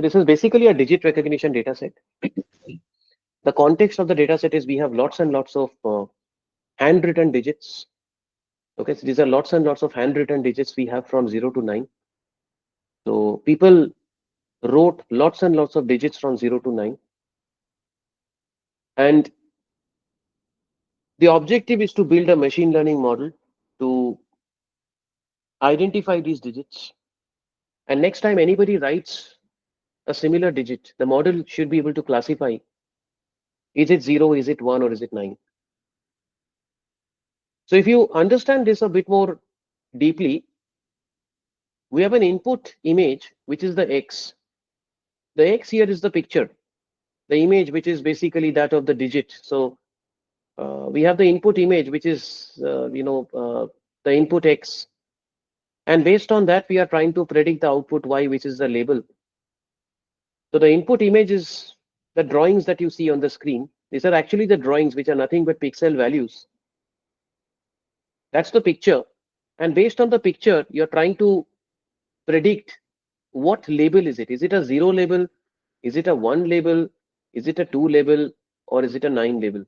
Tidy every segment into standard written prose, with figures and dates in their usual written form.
This is basically a digit recognition data set. The context of the data set is we have lots and lots of handwritten digits. Okay, so these are lots and lots of handwritten digits we have from 0 to 9. So people wrote lots and lots of digits from 0 to 9. And the objective is to build a machine learning model to identify these digits. And next time anybody writes a similar digit, the model should be able to classify, is it 0, is it 1, or is it 9? So if you understand this a bit more deeply, we have an input image, which is the X. The X here is the picture, the image, which is basically that of the digit. So we have the input image, which is, the input X. And based on that, we are trying to predict the output Y, which is the label. So the input image is the drawings that you see on the screen. These are actually the drawings, which are nothing but pixel values. That's the picture. And based on the picture, you're trying to predict what label is it. Is it a 0 label? Is it a 1 label? Is it a 2 label? Or is it a 9 label?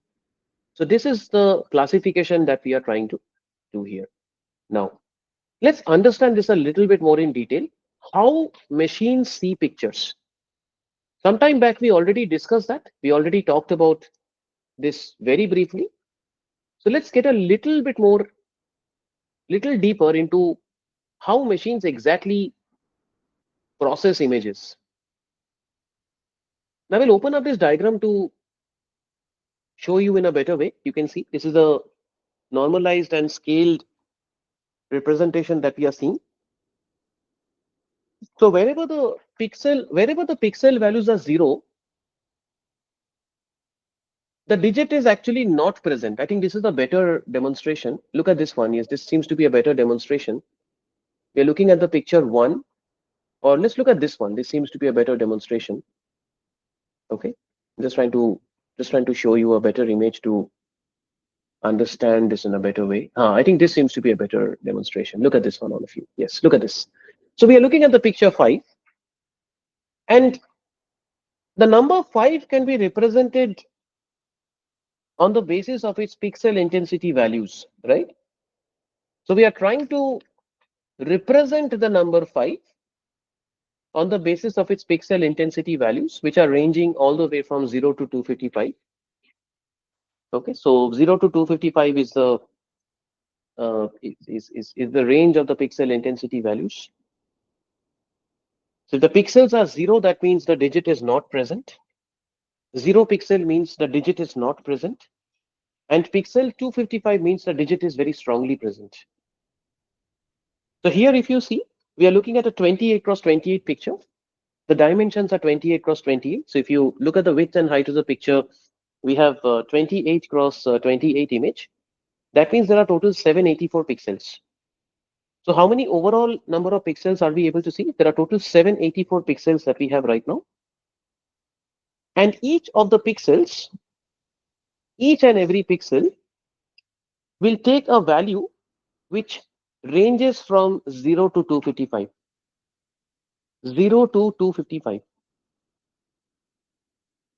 So this is the classification that we are trying to do here. Now, let's understand this a little bit more in detail. How machines see pictures. Sometime back, we already discussed that. We already talked about this very briefly. So let's get a little bit more, little deeper into how machines exactly process images. Now we'll open up this diagram to show you in a better way. You can see this is a normalized and scaled representation that we are seeing. So wherever the pixel values are 0, the digit is actually not present. I think this is a better demonstration. Look at this one. Yes, this seems to be a better demonstration. We are looking at the picture 1, or let's look at this one. This seems to be a better demonstration. Okay, just trying to show you a better image to understand this in a better way. I think this seems to be a better demonstration. Look at this one, all of you. Yes, look at this. So we are looking at the picture 5, and the number 5 can be represented on the basis of its pixel intensity values, right? So we are trying to represent the number 5 on the basis of its pixel intensity values, which are ranging all the way from 0 to 255. Okay, so 0 to 255 is the range of the pixel intensity values. So if the pixels are 0, that means the digit is not present. 0 pixel means the digit is not present. And pixel 255 means the digit is very strongly present. So here, if you see, we are looking at a 28 cross 28 picture. The dimensions are 28 cross 28. So if you look at the width and height of the picture, we have 28 cross 28 image. That means there are total 784 pixels. So how many overall number of pixels are we able to see? There are total 784 pixels that we have right now. And each of the pixels, each and every pixel will take a value which ranges from 0 to 255. 0 to 255.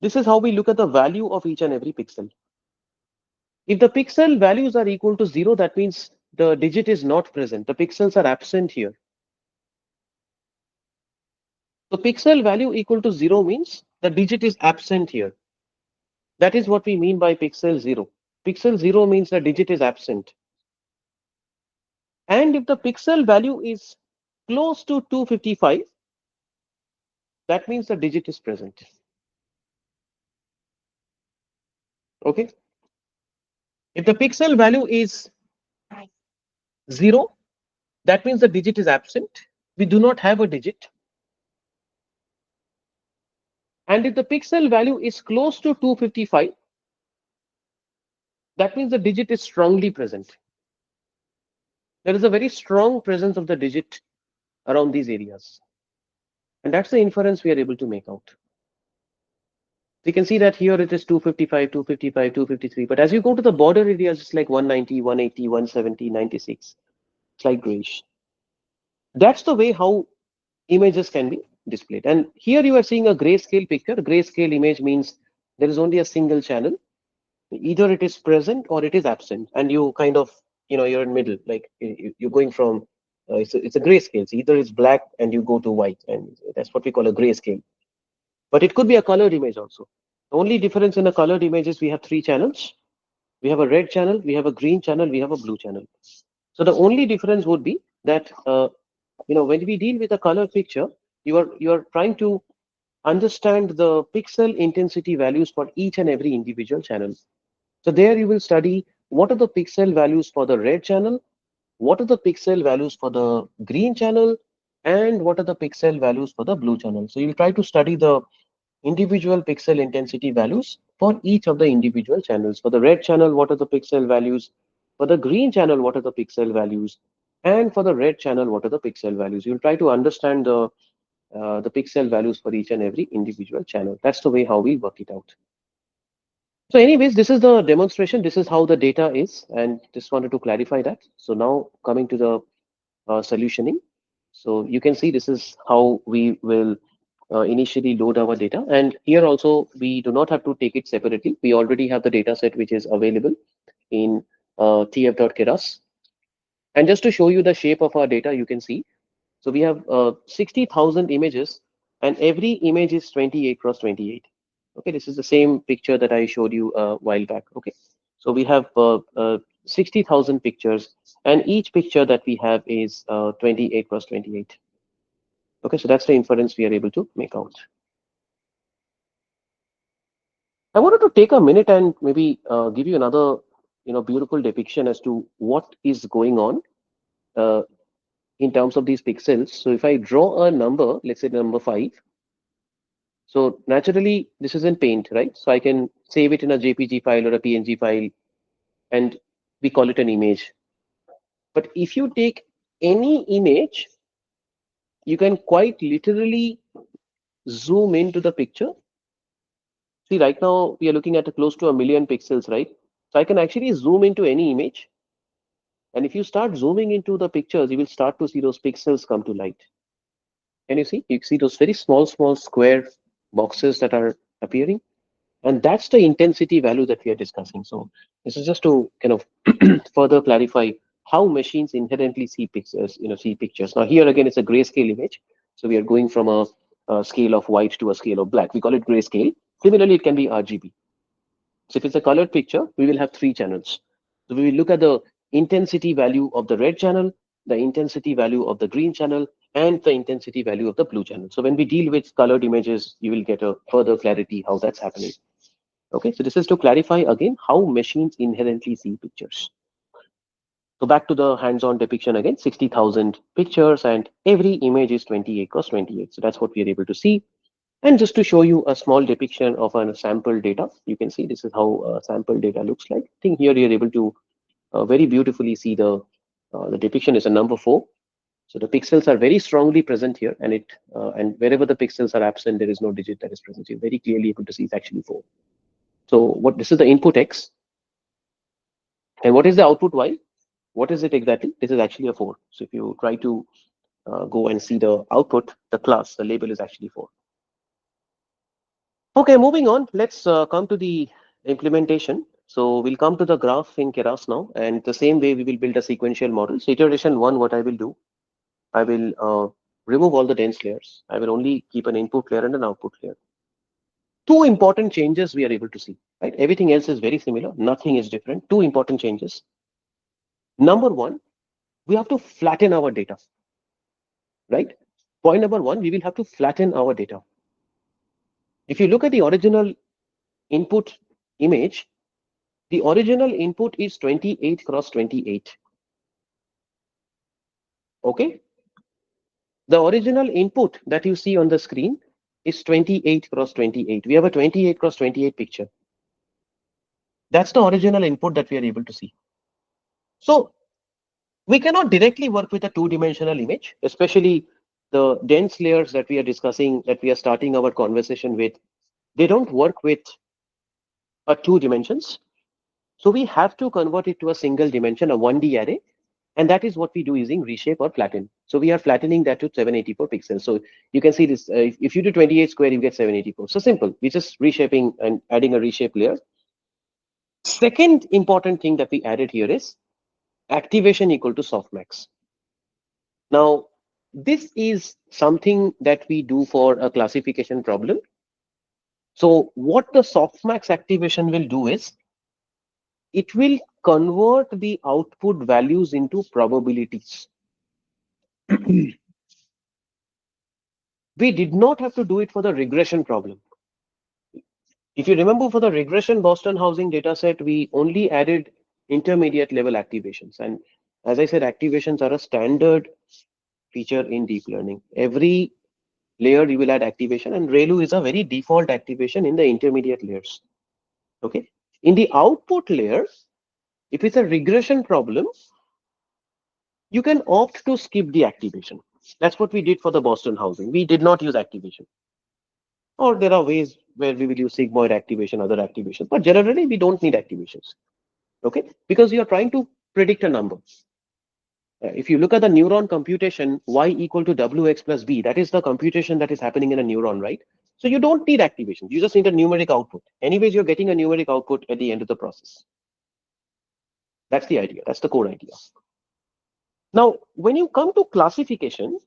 This is how we look at the value of each and every pixel. If the pixel values are equal to 0, that means the digit is not present. The pixels are absent here. So pixel value equal to 0 means the digit is absent here. That is what we mean by pixel 0. Pixel 0 means the digit is absent. And if the pixel value is close to 255, that means the digit is present. Okay. If the pixel value is 0, that means the digit is absent. We do not have a digit. And if the pixel value is close to 255, that means the digit is strongly present. There is a very strong presence of the digit around these areas. And that's the inference we are able to make out. You can see that here it is 255, 255, 253. But as you go to the border areas, it's like 190, 180, 170, 96. It's like grayish. That's the way how images can be displayed. And here you are seeing a grayscale picture. Grayscale image means there is only a single channel. Either it is present or it is absent, and you kind of, you're in middle, like you're going from it's a grayscale. So either it's black and you go to white, and that's what we call a grayscale. But it could be a colored image also. The only difference in a colored image is we have three channels. We have a red channel, we have a green channel, we have a blue channel. So the only difference would be that when we deal with a color picture, you are trying to understand the pixel intensity values for each and every individual channel. So there you will study what are the pixel values for the red channel, what are the pixel values for the green channel, and what are the pixel values for the blue channel. So you'll try to study the individual pixel intensity values for each of the individual channels. For the red channel, what are the pixel values? For the green channel, what are the pixel values? And for the red channel, what are the pixel values? You'll try to understand the pixel values for each and every individual channel. That's the way how we work it out. So anyways, this is the demonstration. This is how the data is, and just wanted to clarify that. So now coming to the solutioning. So you can see this is how we will initially load our data. And here also, we do not have to take it separately. We already have the data set which is available in tf.keras. And just to show you the shape of our data, you can see. So we have 60,000 images, and every image is 28 cross 28. Okay, this is the same picture that I showed you a while back. Okay, so we have 60,000 pictures, and each picture that we have is 28 cross 28. Okay, so that's the inference we are able to make out. I wanted to take a minute and maybe give you another, beautiful depiction as to what is going on uh, in terms of these pixels. So if I draw a number, let's say number 5. So naturally, this is in Paint, right? So I can save it in a JPG file or a PNG file, and we call it an image. But if you take any image, you can quite literally zoom into the picture. See, right now we are looking at close to 1 million pixels, right? So I can actually zoom into any image. And if you start zooming into the pictures, you will start to see those pixels come to light. And you see those very small, small square boxes that are appearing. And that's the intensity value that we are discussing. So this is just to kind of further clarify how machines inherently see pictures. See pictures. Now here again, it's a grayscale image. So we are going from a scale of white to a scale of black. We call it grayscale. Similarly, it can be RGB. So if it's a colored picture, we will have three channels. So we will look at the intensity value of the red channel, the intensity value of the green channel, and the intensity value of the blue channel. So when we deal with colored images, you will get a further clarity how that's happening. Okay, so this is to clarify again how machines inherently see pictures. So back to the hands-on depiction again, 60,000 pictures, and every image is 28 cross 28. So that's what we are able to see. And just to show you a small depiction of a sample data, you can see this is how sample data looks like. I think here you're able to very beautifully see the depiction is a number 4. So the pixels are very strongly present here, and wherever the pixels are absent, there is no digit that is present. You're very clearly able to see it's actually 4. So this is the input X, and what is the output Y? What is it exactly? This is actually a 4. So if you try to go and see the output, the class, the label is actually 4. Okay, moving on, let's come to the implementation. So we'll come to the graph in Keras now, and the same way we will build a sequential model. So iteration 1, what I will do, I will remove all the dense layers. I will only keep an input layer and an output layer. Two important changes we are able to see, right? Everything else is very similar. Nothing is different. Two important changes. Number one, we have to flatten our data, right? Point number one, we will have to flatten our data. If you look at the original input image, the original input is 28 cross 28. Okay. The original input that you see on the screen is 28 cross 28. We have a 28 cross 28 picture. That's the original input that we are able to see. So we cannot directly work with a two-dimensional image, especially the dense layers that we are discussing, that we are starting our conversation with. They don't work with a two dimensions. So we have to convert it to a single dimension, a 1D array. And that is what we do using reshape or flatten. So we are flattening that to 784 pixels. So you can see this, if you do 28 square, you get 784. So simple, we're just reshaping and adding a reshape layer. Second important thing that we added here is activation equal to softmax. Now, this is something that we do for a classification problem. So what the softmax activation will do is it will convert the output values into probabilities. We did not have to do it for the regression problem. If you remember, for the regression Boston housing dataset, we only added intermediate level activations. And as I said, activations are a standard feature in deep learning. Every layer you will add activation, and ReLU is a very default activation in the intermediate layers. Okay. In the output layer, if it's a regression problem, you can opt to skip the activation. That's what we did for the Boston housing. We did not use activation. Or there are ways where we will use sigmoid activation, other activations, but generally we don't need activations. Okay, because you are trying to predict a number. If you look at the neuron computation, y equal to wx plus b, that is the computation that is happening in a neuron, right? So you don't need activation. You just need a numeric output. Anyways, you're getting a numeric output at the end of the process. That's the idea. That's the core idea. Now, when you come to classification,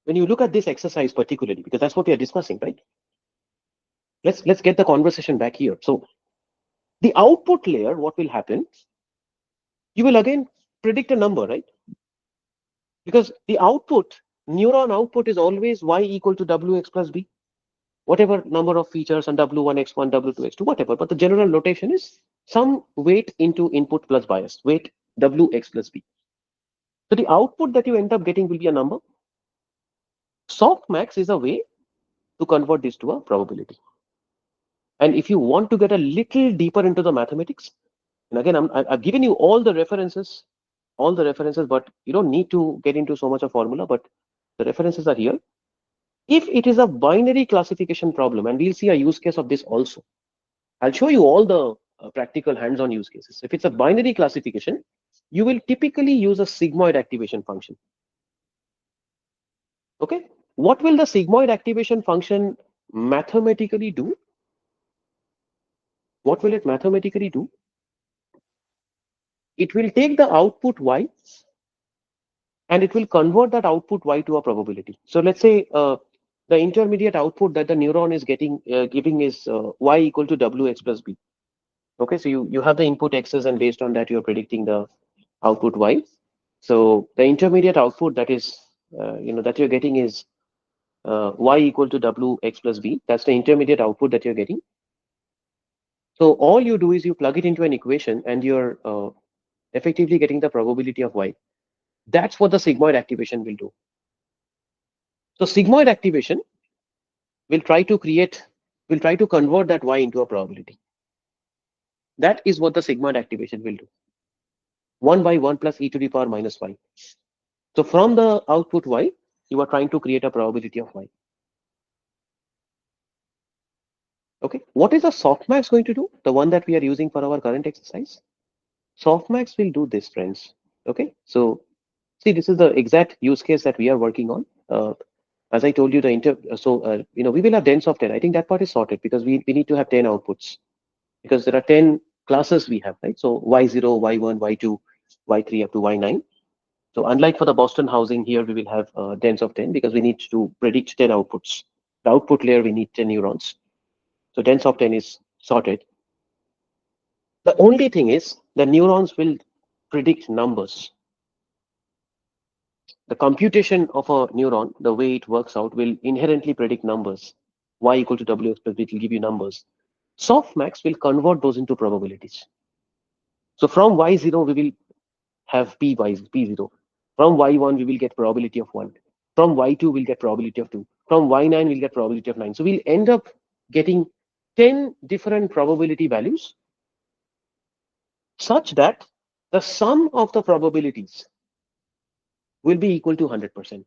when you look at this exercise particularly, because that's what we are discussing, right? Let's get the conversation back here. So the output layer, what will happen? You will again predict a number, right? Because the output, neuron output is always y equal to wx plus b, whatever number of features and w1 x1, w2 x2, whatever. But the general notation is some weight into input plus bias, weight wx plus b. So the output that you end up getting will be a number. Softmax is a way to convert this to a probability. And if you want to get a little deeper into the mathematics, and again, I've given you all the references, but you don't need to get into so much of formula, but the references are here. If it is a binary classification problem, and we'll see a use case of this also, I'll show you all the practical hands-on use cases. If it's a binary classification, you will typically use a sigmoid activation function. Okay, what will the sigmoid activation function mathematically do? What will it mathematically do? It will take the output y and it will convert that output y to a probability. So let's say the intermediate output that the neuron is giving is y equal to wx plus b. Okay, so you have the input x's, and based on that you're predicting the output y. So the intermediate output that is that you're getting is y equal to wx plus b. That's the intermediate output that you're getting. So all you do is you plug it into an equation, and you're effectively getting the probability of y. That's what the sigmoid activation will do. So sigmoid activation will try to convert that y into a probability. That is what the sigmoid activation will do. 1 by 1 plus e to the power minus y. So from the output y, you are trying to create a probability of y. Okay, what is the softmax going to do? The one that we are using for our current exercise? Softmax will do this, friends. Okay, so see, this is the exact use case that we are working on. As I told you, we will have dense of 10. I think that part is sorted because we need to have 10 outputs, because there are 10 classes we have, right? So y0, y1, y2, y3 up to y9. So unlike for the Boston housing, here we will have dense of 10 because we need to predict 10 outputs. The output layer, we need 10 neurons. So dense of 10 is sorted. The only thing is the neurons will predict numbers. The computation of a neuron, the way it works out, will inherently predict numbers. Y equal to wx plus b will give you numbers. Softmax will convert those into probabilities. So from y0, we will have p0. From y1, we will get probability of 1. From y2, we'll get probability of 2. From y9, we'll get probability of 9. So we'll end up getting 10 different probability values such that the sum of the probabilities will be equal to 100%.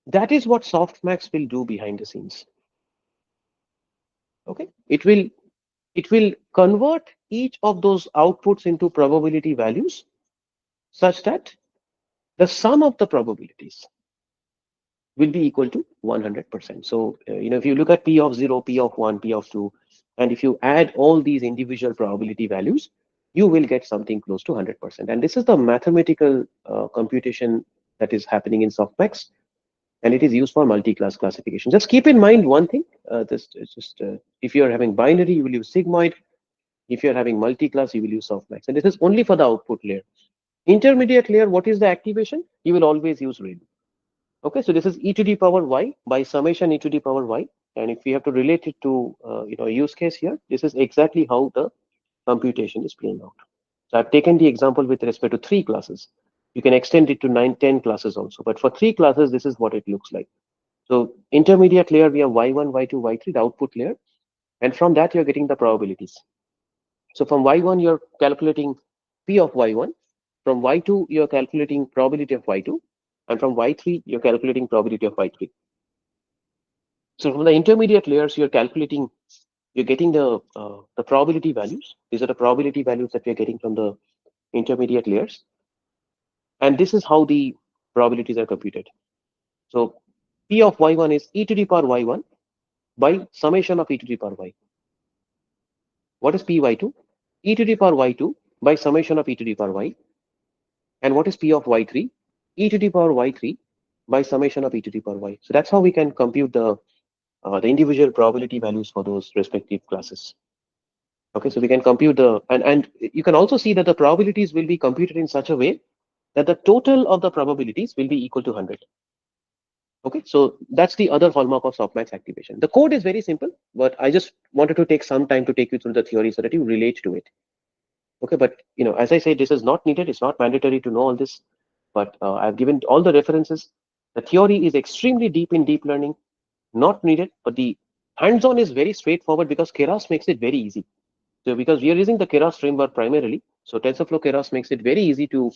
That is what softmax will do behind the scenes. Okay, it will convert each of those outputs into probability values such that the sum of the probabilities will be equal to 100%. So, if you look at P of 0, P of 1, P of 2, and if you add all these individual probability values, you will get something close to 100%. And this is the mathematical computation that is happening in softmax, and it is used for multi-class classification. Just keep in mind one thing, if you're having binary, you will use sigmoid. If you're having multi-class, you will use softmax. And this is only for the output layer. Intermediate layer, what is the activation? You will always use ReLU. Okay, so this is e to the power y by summation e to the power y. And if we have to relate it to use case here, this is exactly how the computation is playing out. So I've taken the example with respect to 3 classes. You can extend it to 9, 10 classes also. But for 3 classes, this is what it looks like. So intermediate layer, we have y1, y2, y3, the output layer. And from that, you're getting the probabilities. So from y1, you're calculating p of y1. From y2, you're calculating probability of y2. And from y3, you're calculating probability of y3. So from the intermediate layers, you're getting the probability values. These are the probability values that we're getting from the intermediate layers. And this is how the probabilities are computed. So P of y1 is e to the power y1 by summation of e to the power y. What is Py2? E to the power y2 by summation of e to the power y. And what is P of y3? E to the power y3 by summation of e to the power y. So that's how we can compute the individual probability values for those respective classes. Okay, so we can compute and you can also see that the probabilities will be computed in such a way that the total of the probabilities will be equal to 100. Okay, so that's the other hallmark of softmax activation. The code is very simple, but I just wanted to take some time to take you through the theory so that you relate to it. Okay, but as I say, this is not needed. It's not mandatory to know all this, but I've given all the references. The theory is extremely deep in deep learning, not needed, but the hands-on is very straightforward because Keras makes it very easy. So because we are using the Keras framework primarily, so TensorFlow Keras makes it very easy to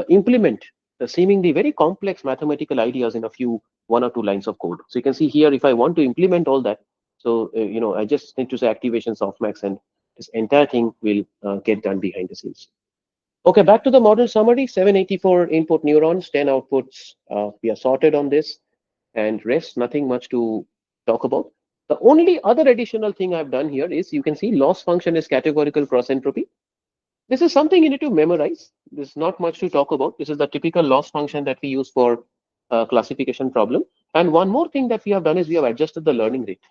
implement the seemingly very complex mathematical ideas in a few 1 or 2 lines of code. So you can see here, if I want to implement all that, so I just need to say activation softmax, and this entire thing will get done behind the scenes. Okay, back to the model summary. 784 input neurons, 10 outputs. We are sorted on this, and rest, nothing much to talk about. The only other additional thing I've done here is you can see loss function is categorical cross entropy. This is something you need to memorize. There's not much to talk about. This is the typical loss function that we use for classification problem. And one more thing that we have done is we have adjusted the learning rate.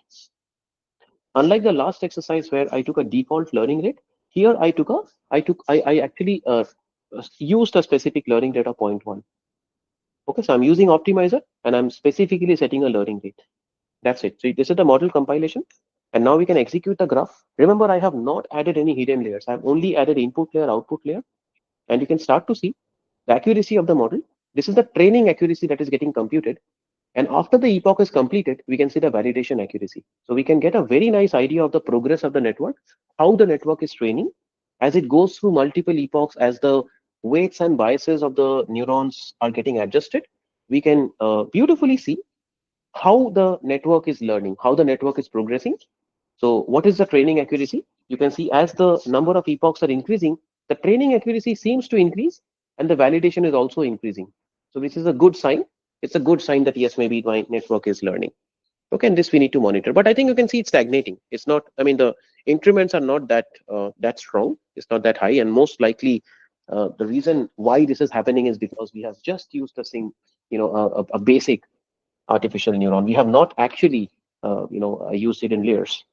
Unlike the last exercise where I took a default learning rate, here I actually used a specific learning rate of 0.1. Okay, so I'm using optimizer and I'm specifically setting a learning rate. That's it. So this is the model compilation. And now we can execute the graph. Remember, I have not added any hidden layers. I've only added input layer, output layer. And you can start to see the accuracy of the model. This is the training accuracy that is getting computed. And after the epoch is completed, we can see the validation accuracy. So we can get a very nice idea of the progress of the network, how the network is training as it goes through multiple epochs, as the weights and biases of the neurons are getting adjusted. We can beautifully see how the network is learning, how the network is progressing. So what is the training accuracy? You can see as the number of epochs are increasing, the training accuracy seems to increase and the validation is also increasing. So this is a good sign. It's a good sign that yes, maybe my network is learning. Okay, and this we need to monitor. But I think you can see it's stagnating. It's not, I mean, the increments are not that strong. It's not that high. And most likely the reason why this is happening is because we have just used a basic artificial neuron. We have not actually, used it in layers.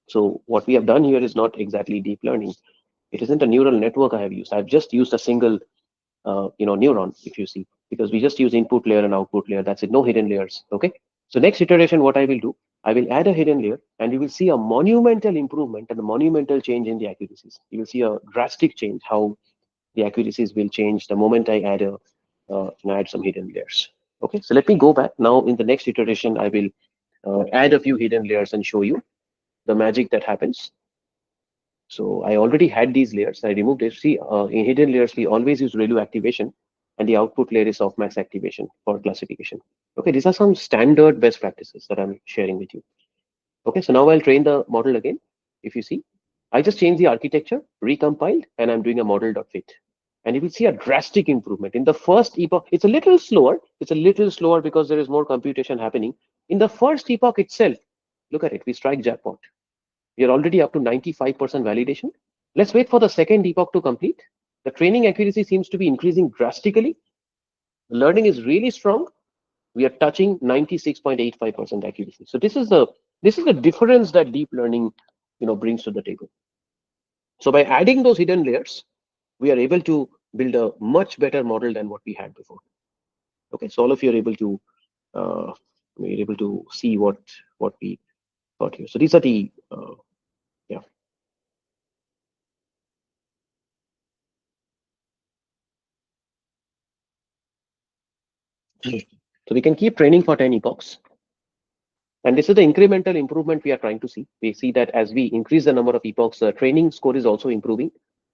So what we have done here is not exactly deep learning. It isn't a neural network I have used. I've just used a single, neuron, if you see, because we just use input layer and output layer. That's it. No hidden layers. Okay. So next iteration, what I will do, I will add a hidden layer, and you will see a monumental improvement and a monumental change in the accuracies. You will see a drastic change how the accuracies will change the moment I add some hidden layers. Okay. So let me go back now. In the next iteration, I will add a few hidden layers and show you the magic that happens. So I already had these layers. I removed it. See, in hidden layers, we always use ReLU activation, and the output layer is softmax activation for classification. Okay, these are some standard best practices that I'm sharing with you. Okay, so now I'll train the model again. If you see, I just changed the architecture, recompiled, and I'm doing a model.fit. and you will see a drastic improvement. In the first epoch, it's a little slower. It's a little slower because there is more computation happening. In the first epoch itself, look at it, we strike jackpot. We are already up to 95% validation. Let's wait for the second epoch to complete. The training accuracy seems to be increasing drastically. The learning is really strong. We are touching 96.85% accuracy. So this is the difference that deep learning brings to the table. So by adding those hidden layers, we are able to build a much better model than what we had before. Okay, so all of you are able to see what we got here. So these are the yeah. So we can keep training for 10 epochs. And this is the incremental improvement we are trying to see. We see that as we increase the number of epochs, the training score is also improving.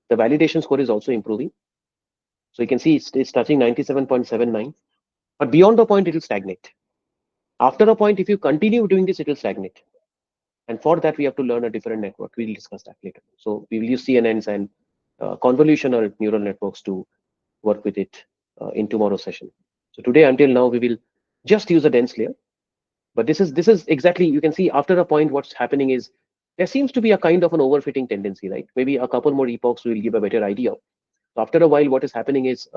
The validation score is also improving. So you can see it's touching 97.79. But beyond the point, it will stagnate. After a point, if you continue doing this, it will stagnate. And for that, we have to learn a different network. We'll discuss that later. So we will use CNNs and convolutional neural networks to work with it in tomorrow's session. So today, until now, we will just use a dense layer. But this is exactly, you can see after a point, what's happening is there seems to be a kind of an overfitting tendency, right? Maybe a couple more epochs will give a better idea. So after a while, what is happening is,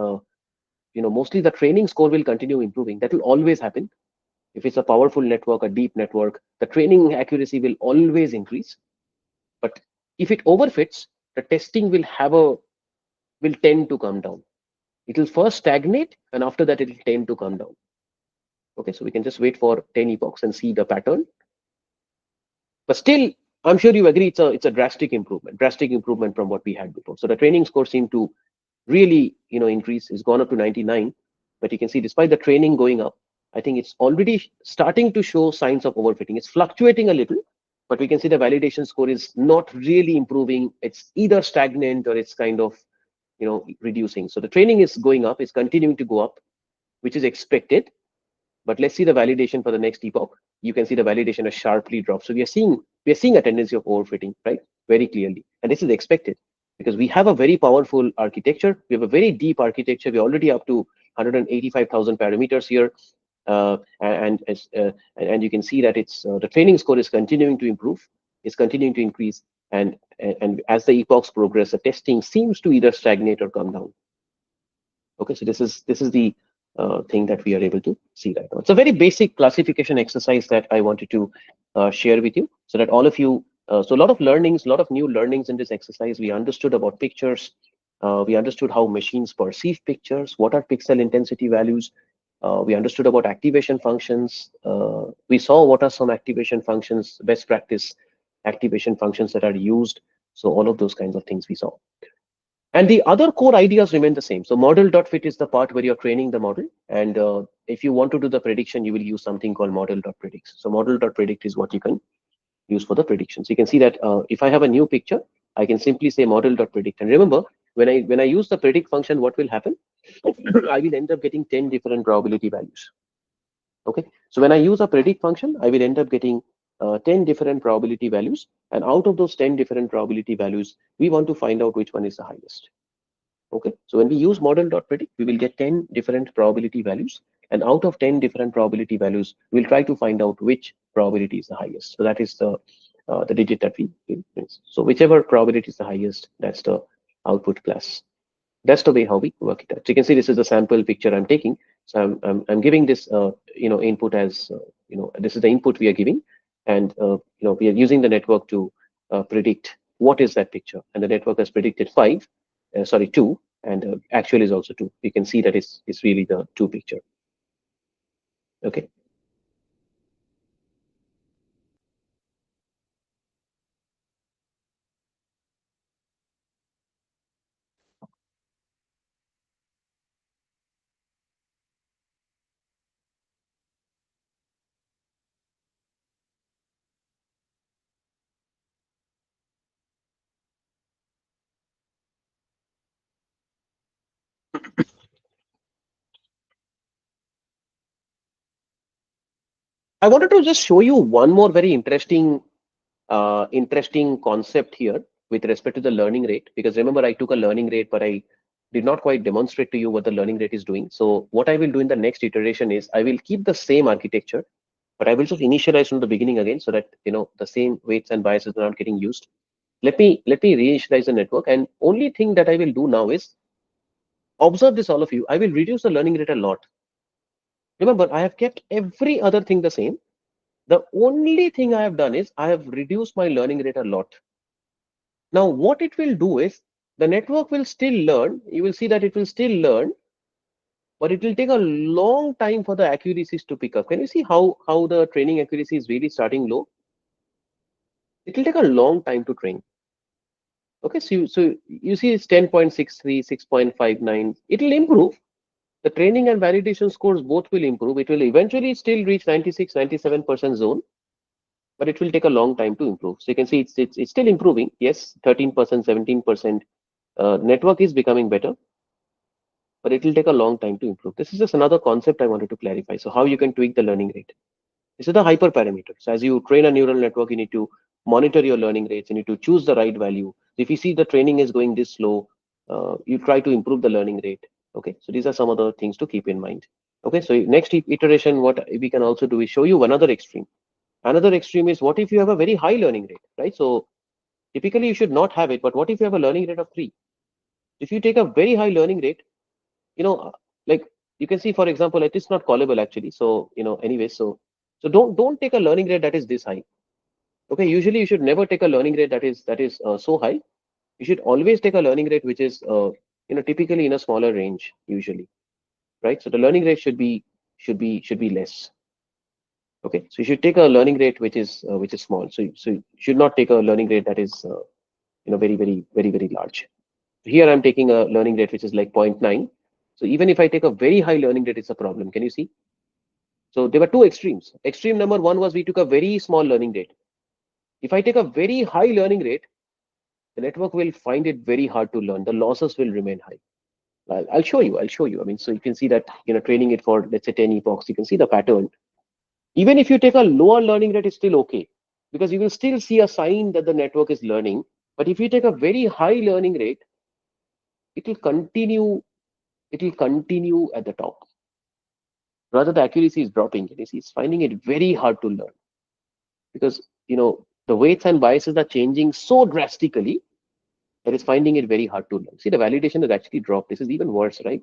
mostly the training score will continue improving. That will always happen. If it's a powerful network, a deep network, the training accuracy will always increase. But if it overfits, the testing will tend to come down. It will first stagnate, and after that, it will tend to come down. Okay, so we can just wait for 10 epochs and see the pattern. But still, I'm sure you agree it's a drastic improvement from what we had before. So the training score seemed to really increase. It's gone up to 99. But you can see despite the training going up, I think it's already starting to show signs of overfitting. It's fluctuating a little, but we can see the validation score is not really improving. It's either stagnant or it's kind of reducing. So the training is going up, it's continuing to go up, which is expected. But let's see the validation for the next epoch. You can see the validation has sharply dropped. So we are seeing a tendency of overfitting, right? Very clearly. And this is expected because we have a very powerful architecture. We have a very deep architecture. We're already up to 185,000 parameters here. And you can see that it's the training score is continuing to improve, is continuing to increase. And as the epochs progress, the testing seems to either stagnate or come down. Okay, so this is the thing that we are able to see right now. It's a very basic classification exercise that I wanted to share with you, so that all of you. So a lot of learnings, a lot of new learnings in this exercise. We understood about pictures. We understood how machines perceive pictures. What are pixel intensity values? We understood about activation functions. We saw what are some activation functions, best practice activation functions that are used. So all of those kinds of things we saw. And the other core ideas remain the same. So model.fit is the part where you're training the model. And if you want to do the prediction, you will use something called model.predict. So model.predict is what you can use for the predictions. You can see that if I have a new picture, I can simply say model.predict. And remember, when I use the predict function, what will happen? I will end up getting 10 different probability values. Okay. So when I use a predict function, I will end up getting 10 different probability values. And out of those 10 different probability values, we want to find out which one is the highest. Okay, so when we use model.predict, we will get 10 different probability values. And out of 10 different probability values, we'll try to find out which probability is the highest. So that is the digit that we use. So whichever probability is the highest, that's the output class. That's the way how we work it out. So you can see this is the sample picture I'm taking. So I'm giving this input as this is the input we are giving, and we are using the network to predict what is that picture, and the network has predicted 2, and actual is also 2. You can see that it's really the 2 picture. Okay. I wanted to just show you one more very interesting concept here with respect to the learning rate, because remember I took a learning rate, but I did not quite demonstrate to you what the learning rate is doing. So what I will do in the next iteration is I will keep the same architecture, but I will just initialize from the beginning again so that the same weights and biases are not getting used. Let me reinitialize the network, and only thing that I will do now is observe this, all of you. I will reduce the learning rate a lot. Remember, I have kept every other thing the same. The only thing I have done is I have reduced my learning rate a lot. Now, what it will do is the network will still learn. You will see that it will still learn, but it will take a long time for the accuracies to pick up. Can you see how the training accuracy is really starting low? It will take a long time to train. Okay, so you see it's 10.63, 6.59. It will improve. The training and validation scores both will improve. It will eventually still reach 96, 97% zone, but it will take a long time to improve. So you can see it's still improving. Yes, 13%, 17%. Network is becoming better, but it will take a long time to improve. This is just another concept I wanted to clarify. So how you can tweak the learning rate. This is the hyperparameter. So as you train a neural network, you need to monitor your learning rates. You need to choose the right value. If you see the training is going this slow, you try to improve the learning rate. Okay, so these are some other things to keep in mind. Okay, so next iteration, what we can also do is show you another extreme. Another extreme is what if you have a very high learning rate, right? So typically you should not have it, but what if you have a learning rate of 3? If you take a very high learning rate, you know, uh, like you can see, for example, it is not callable actually. So, anyway, so don't take a learning rate that is this high. Okay, usually you should never take a learning rate that is so high. You should always take a learning rate which is typically in a smaller range usually, right? So the learning rate should be less. Okay, so you should take a learning rate which is small. So you should not take a learning rate that is very very very very large. Here I'm taking a learning rate which is like zero point 0.9. So even if I take a very high learning rate, it's a problem. Can you see? So there were two extremes. Extreme number one was we took a very small learning rate. If I take a very high learning rate, the network will find it very hard to learn. The losses will remain high. I'll show you. I'll show you. I mean, so you can see that training it for let's say 10 epochs, you can see the pattern. Even if you take a lower learning rate, it's still okay because you will still see a sign that the network is learning. But if you take a very high learning rate, it will continue. It will continue at the top. Rather, the accuracy is dropping. You see, it's finding it very hard to learn because the weights and biases are changing so drastically that it's finding it very hard to learn. See, the validation has actually dropped. This is even worse, right?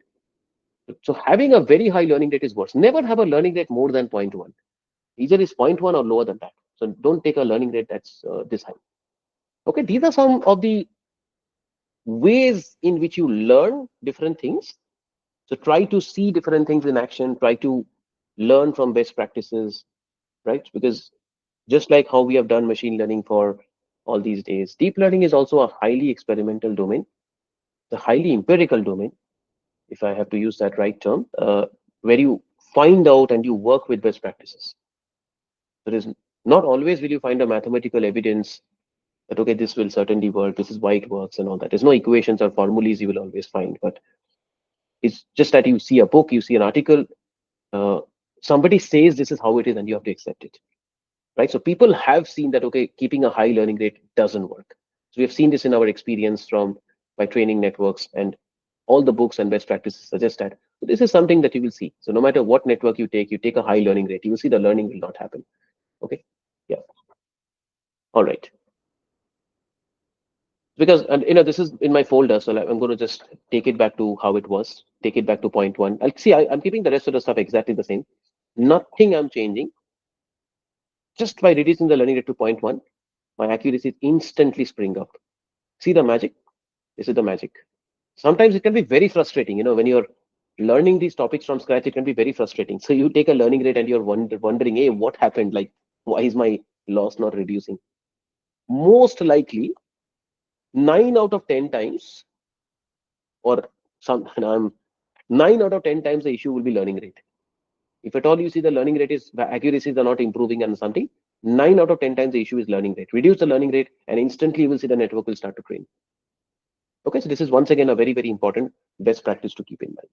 So having a very high learning rate is worse. Never have a learning rate more than 0.1. Either is 0.1 or lower than that. So don't take a learning rate that's this high. Okay, these are some of the ways in which you learn different things. So try to see different things in action. Try to learn from best practices, right? Because just like how we have done machine learning for all these days, deep learning is also a highly experimental domain, the highly empirical domain, if I have to use that right term, where you find out and you work with best practices. There is not always will you find a mathematical evidence that okay, this will certainly work, this is why it works and all that. There's no equations or formulas you will always find, but it's just that you see a book, you see an article, uh, somebody says this is how it is, and you have to accept it, right? So people have seen that okay, keeping a high learning rate doesn't work. So we have seen this in our experience from by training networks, and all the books and best practices suggest that. So this is something that you will see. So no matter what network you take a high learning rate, you will see the learning will not happen. Okay, yeah, all right. Because and this is in my folder, so I'm going to just take it back to how it was, take it back to point one. I'll see. I'm keeping the rest of the stuff exactly the same. Nothing I'm changing. Just by reducing the learning rate to point one, my accuracy instantly spring up. See the magic? This is the magic. Sometimes it can be very frustrating, when you're learning these topics from scratch, it can be very frustrating. So you take a learning rate and you're wondering, hey, what happened? Like, why is my loss not reducing? Most likely, 9 out of 10 times, or some, I'm 9 out of 10 times the issue will be learning rate. If at all you see the learning rate is the accuracies are not improving and something, 9 out of 10 times the issue is learning rate. Reduce the learning rate and instantly you will see the network will start to train. Okay, so this is once again a very, very important best practice to keep in mind.